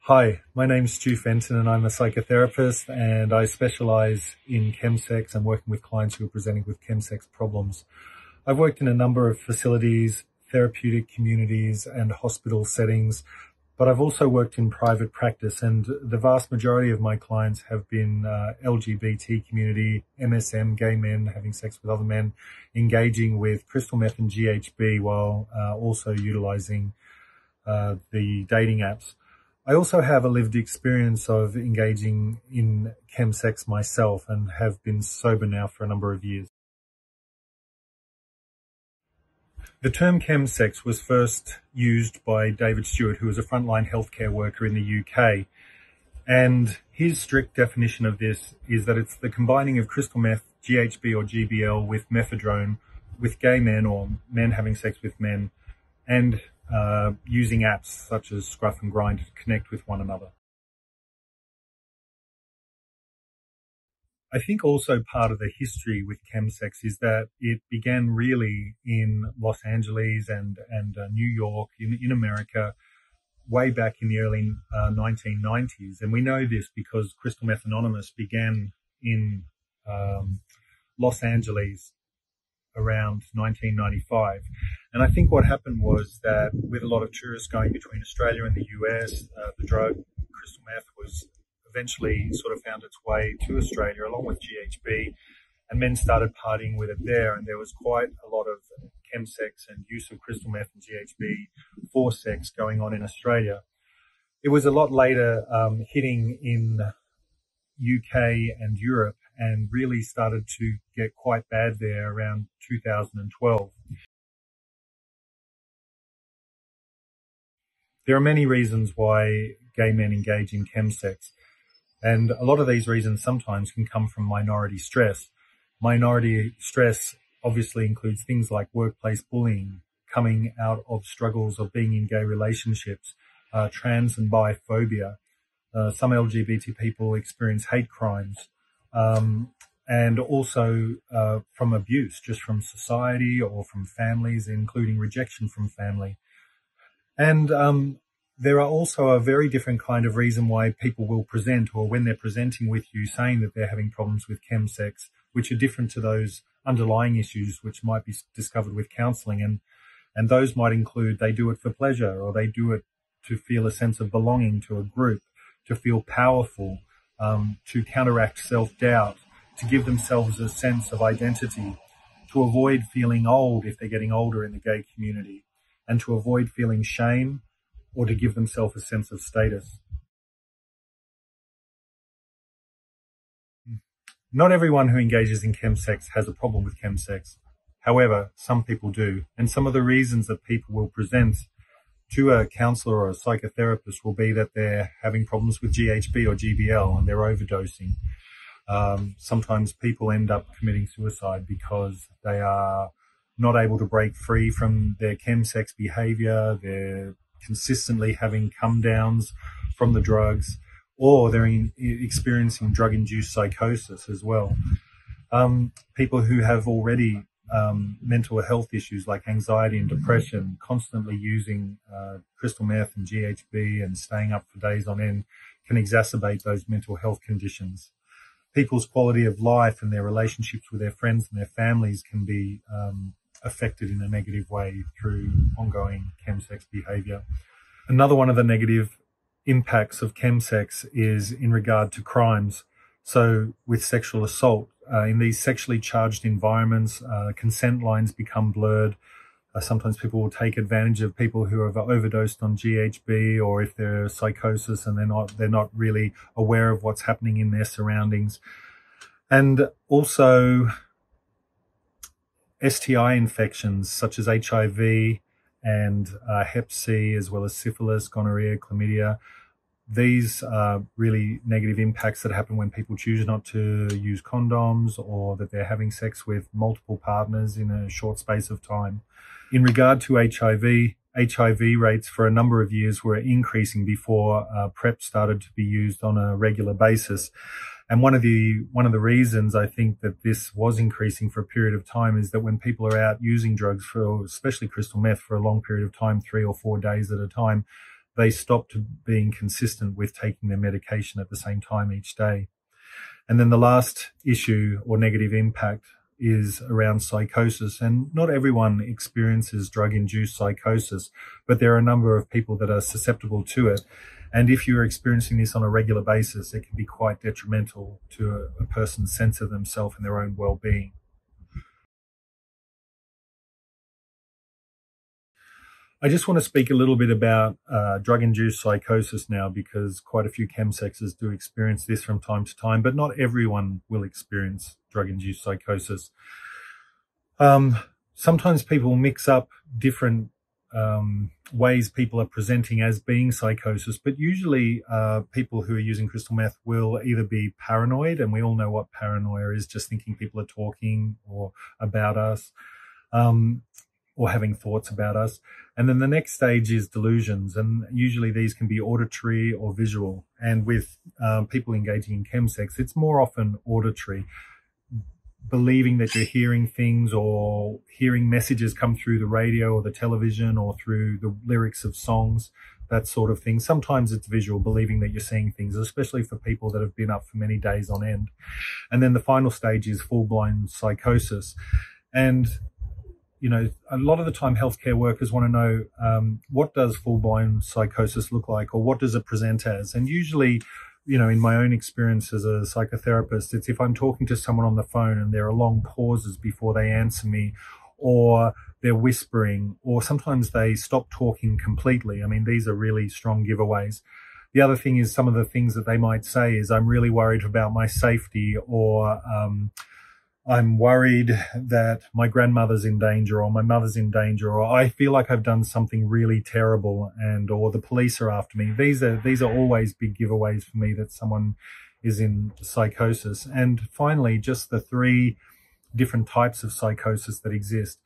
Hi, my name's Stuart Fenton and I'm a psychotherapist, and I specialise in ChemSex and working with clients who are presenting with ChemSex problems. I've worked in a number of facilities, therapeutic communities and hospital settings, but I've also worked in private practice, and the vast majority of my clients have been LGBT community, MSM, gay men having sex with other men, engaging with crystal meth and GHB while also utilising the dating apps. I also have a lived experience of engaging in ChemSex myself and have been sober now for a number of years. The term ChemSex was first used by David Stuart, who was a frontline healthcare worker in the UK. And his strict definition of this is that it's the combining of crystal meth, GHB or GBL with methadone with gay men or men having sex with men, and using apps such as Scruff and Grind to connect with one another. I think also part of the history with ChemSex is that it began really in Los Angeles and New York in America way back in the early 1990s. And we know this because Crystal Meth Anonymous began in Los Angeles around 1995. And I think what happened was that with a lot of tourists going between Australia and the US, the drug crystal meth was eventually sort of found its way to Australia along with GHB, and men started partying with it there, and there was quite a lot of ChemSex and use of crystal meth and GHB for sex going on in Australia. It was a lot later hitting in UK and Europe, and really started to get quite bad there around 2012. There are many reasons why gay men engage in ChemSex, and a lot of these reasons sometimes can come from minority stress. Minority stress obviously includes things like workplace bullying, coming out of struggles of being in gay relationships, trans and bi phobia. Some LGBT people experience hate crimes, and also from abuse, just from society or from families, including rejection from family. And there are also a very different kind of reason why people will present, or when they're presenting with you saying that they're having problems with ChemSex, which are different to those underlying issues which might be discovered with counselling. And those might include they do it for pleasure, or they do it to feel a sense of belonging to a group, to feel powerful, to counteract self-doubt, to give themselves a sense of identity, to avoid feeling old if they're getting older in the gay community, and to avoid feeling shame, or to give themselves a sense of status. Not everyone who engages in ChemSex has a problem with ChemSex. However, some people do, and some of the reasons that people will present to a counsellor or a psychotherapist will be that they're having problems with GHB or GBL and they're overdosing. Sometimes people end up committing suicide because they are not able to break free from their ChemSex behaviour, they're consistently having come downs from the drugs, or they're experiencing drug-induced psychosis as well. People who have already mental health issues like anxiety and depression, constantly using crystal meth and GHB and staying up for days on end, can exacerbate those mental health conditions. People's quality of life and their relationships with their friends and their families can be affected in a negative way through ongoing ChemSex behaviour. Another one of the negative impacts of ChemSex is in regard to crimes. So with sexual assault, in these sexually charged environments, consent lines become blurred. Sometimes people will take advantage of people who have overdosed on GHB, or if they're psychosis and they're not really aware of what's happening in their surroundings. And also STI infections such as HIV and Hep C, as well as syphilis, gonorrhea, chlamydia. These are really negative impacts that happen when people choose not to use condoms, or that they're having sex with multiple partners in a short space of time. In regard to HIV rates for a number of years were increasing before PrEP started to be used on a regular basis. And one of the reasons I think that this was increasing for a period of time is that when people are out using drugs, for especially crystal meth, for a long period of time, 3 or 4 days at a time, they stopped being consistent with taking their medication at the same time each day. And then the last issue or negative impact is around psychosis. And not everyone experiences drug-induced psychosis, but there are a number of people that are susceptible to it. And if you're experiencing this on a regular basis, it can be quite detrimental to a person's sense of themselves and their own well-being. I just want to speak a little bit about drug-induced psychosis now, because quite a few chemsexers do experience this from time to time, but not everyone will experience drug-induced psychosis. Sometimes people mix up different ways people are presenting as being psychosis, but usually people who are using crystal meth will either be paranoid, and we all know what paranoia is, just thinking people are talking or about us, or having thoughts about us. And then the next stage is delusions, and usually these can be auditory or visual. And with people engaging in chemsex, it's more often auditory, believing that you're hearing things or hearing messages come through the radio or the television or through the lyrics of songs, that sort of thing. Sometimes it's visual, believing that you're seeing things, especially for people that have been up for many days on end. And then the final stage is full-blown psychosis. And you know, a lot of the time healthcare workers want to know what does full-blown psychosis look like, or what does it present as? And usually, you know, in my own experience as a psychotherapist, it's if I'm talking to someone on the phone and there are long pauses before they answer me, or they're whispering, or sometimes they stop talking completely. I mean, these are really strong giveaways. The other thing is some of the things that they might say is, I'm really worried about my safety, or I'm worried that my grandmother's in danger, or my mother's in danger, or I feel like I've done something really terrible, and or the police are after me. These are always big giveaways for me that someone is in psychosis. And finally, just the three different types of psychosis that exist.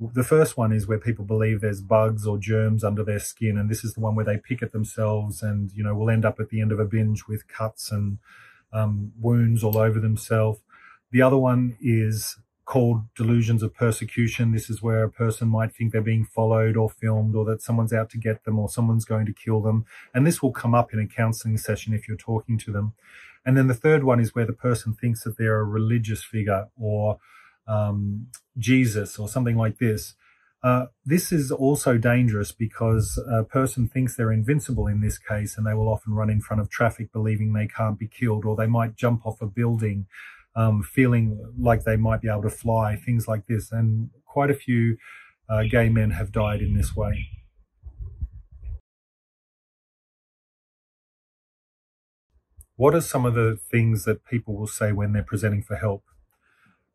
The first one is where people believe there's bugs or germs under their skin, and this is the one where they pick at themselves and, you know, will end up at the end of a binge with cuts and wounds all over themselves. The other one is called delusions of persecution. This is where a person might think they're being followed or filmed, or that someone's out to get them, or someone's going to kill them. And this will come up in a counseling session if you're talking to them. And then the third one is where the person thinks that they're a religious figure, or Jesus, or something like this. This is also dangerous because a person thinks they're invincible in this case, and they will often run in front of traffic believing they can't be killed, or they might jump off a building feeling like they might be able to fly, things like this. And quite a few gay men have died in this way. What are some of the things that people will say when they're presenting for help?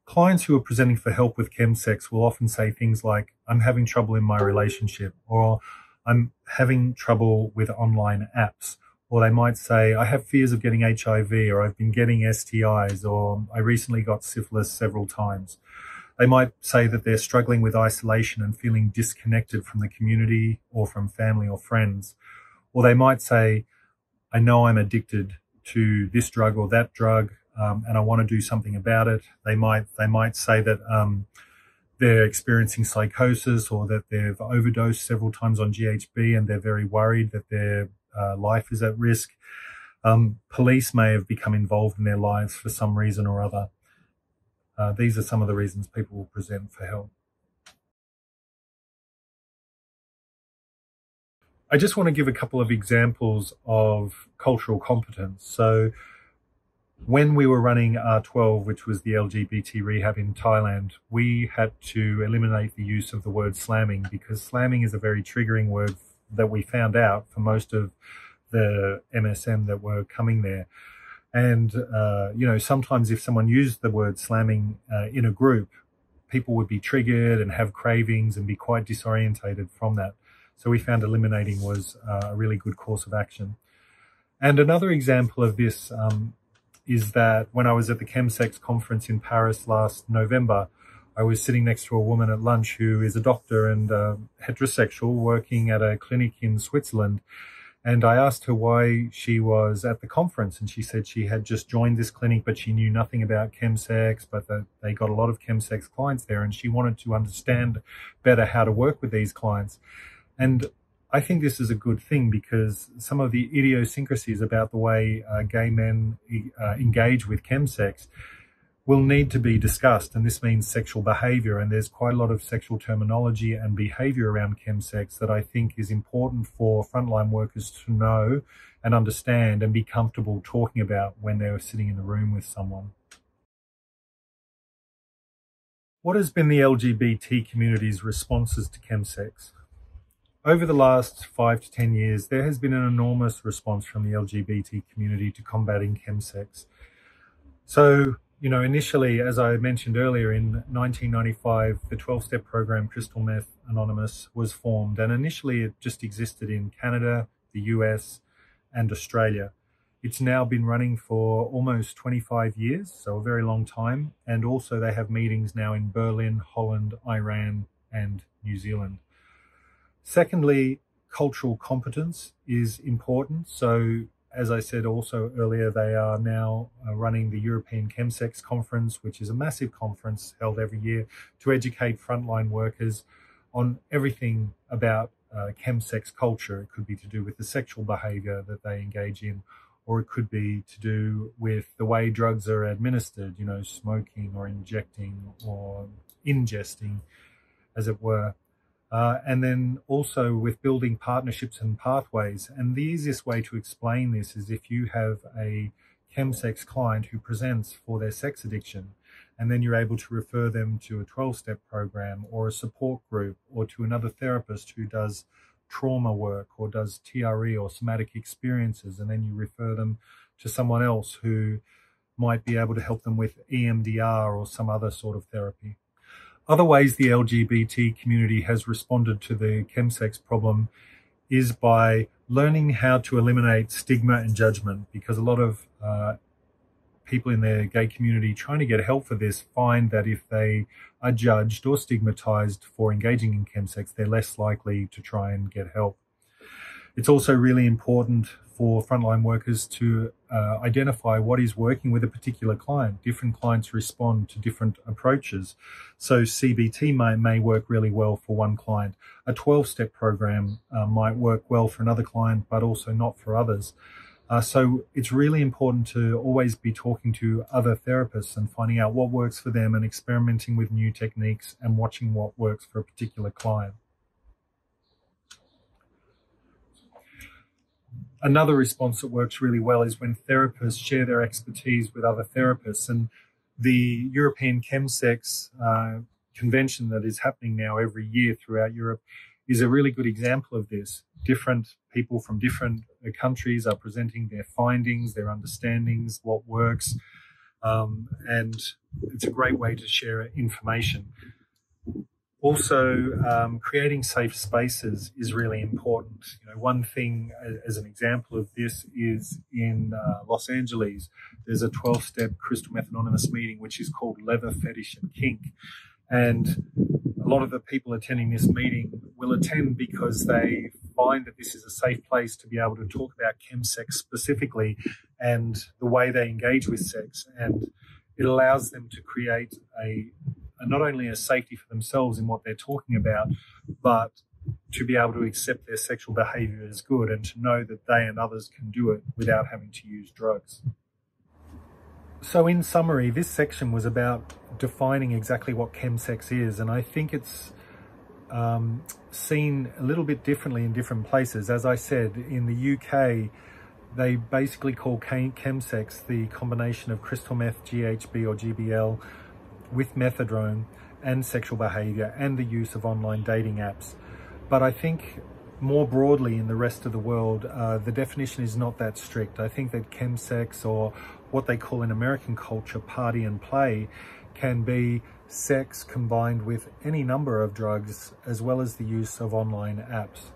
Clients who are presenting for help with chemsex will often say things like, I'm having trouble in my relationship, or I'm having trouble with online apps. Or they might say, I have fears of getting HIV, or I've been getting STIs, or I recently got syphilis several times. They might say that they're struggling with isolation and feeling disconnected from the community or from family or friends. Or they might say, I know I'm addicted to this drug or that drug, and I want to do something about it. They might say that they're experiencing psychosis, or that they've overdosed several times on GHB and they're very worried that their life is at risk. Police may have become involved in their lives for some reason or other. These are some of the reasons people will present for help. I just want to give a couple of examples of cultural competence. So when we were running R12, which was the LGBT rehab in Thailand, we had to eliminate the use of the word slamming, because slamming is a very triggering word that we found out for most of the MSM that were coming there. And, you know, sometimes if someone used the word slamming in a group, people would be triggered and have cravings and be quite disorientated from that. So we found eliminating was a really good course of action. And another example of this is that when I was at the ChemSex conference in Paris last November, I was sitting next to a woman at lunch who is a doctor and heterosexual, working at a clinic in Switzerland. And I asked her why she was at the conference, and she said she had just joined this clinic, but she knew nothing about ChemSex, but that they got a lot of ChemSex clients there, and she wanted to understand better how to work with these clients. And I think this is a good thing because some of the idiosyncrasies about the way gay men engage with chemsex will need to be discussed, and this means sexual behaviour, and there's quite a lot of sexual terminology and behaviour around chemsex that I think is important for frontline workers to know and understand and be comfortable talking about when they're sitting in the room with someone. What has been the LGBT community's responses to chemsex? Over the last 5 to 10 years, there has been an enormous response from the LGBT community to combating chemsex. So, initially, as I mentioned earlier, in 1995, the 12-step program Crystal Meth Anonymous was formed, and initially it just existed in Canada, the US, and Australia. It's now been running for almost 25 years, so a very long time, and also they have meetings now in Berlin, Holland, Iran, and New Zealand. Secondly, cultural competence is important. So, as I said also earlier, they are now running the European ChemSex conference, which is a massive conference held every year to educate frontline workers on everything about chemsex culture. It could be to do with the sexual behavior that they engage in, or it could be to do with the way drugs are administered, smoking or injecting or ingesting, as it were. And then also with building partnerships and pathways. And the easiest way to explain this is if you have a chemsex client who presents for their sex addiction, and then you're able to refer them to a 12-step program or a support group or to another therapist who does trauma work or does TRE or somatic experiences, and then you refer them to someone else who might be able to help them with EMDR or some other sort of therapy. Other ways the LGBT community has responded to the chemsex problem is by learning how to eliminate stigma and judgment, because a lot of people in the gay community trying to get help for this find that if they are judged or stigmatized for engaging in chemsex, they're less likely to try and get help. It's also really important for frontline workers to identify what is working with a particular client. Different clients respond to different approaches. So CBT may work really well for one client. A 12-step program might work well for another client, but also not for others. So it's really important to always be talking to other therapists and finding out what works for them and experimenting with new techniques and watching what works for a particular client. Another response that works really well is when therapists share their expertise with other therapists. And the European ChemSex convention that is happening now every year throughout Europe is a really good example of this. Different people from different countries are presenting their findings, their understandings, what works, and it's a great way to share information. Also, creating safe spaces is really important. One thing as an example of this is in Los Angeles, there's a 12-step Crystal Meth Anonymous meeting, which is called Leather, Fetish and Kink. And a lot of the people attending this meeting will attend because they find that this is a safe place to be able to talk about chemsex specifically and the way they engage with sex. And it allows them to create not only a safety for themselves in what they're talking about, but to be able to accept their sexual behavior as good and to know that they and others can do it without having to use drugs. So in summary, this section was about defining exactly what chemsex is, and I think it's seen a little bit differently in different places. As I said, in the UK, they basically call chemsex the combination of crystal meth, GHB or GBL, with methadone and sexual behavior and the use of online dating apps. But I think more broadly in the rest of the world, the definition is not that strict. I think that chemsex, or what they call in American culture party and play, can be sex combined with any number of drugs, as well as the use of online apps.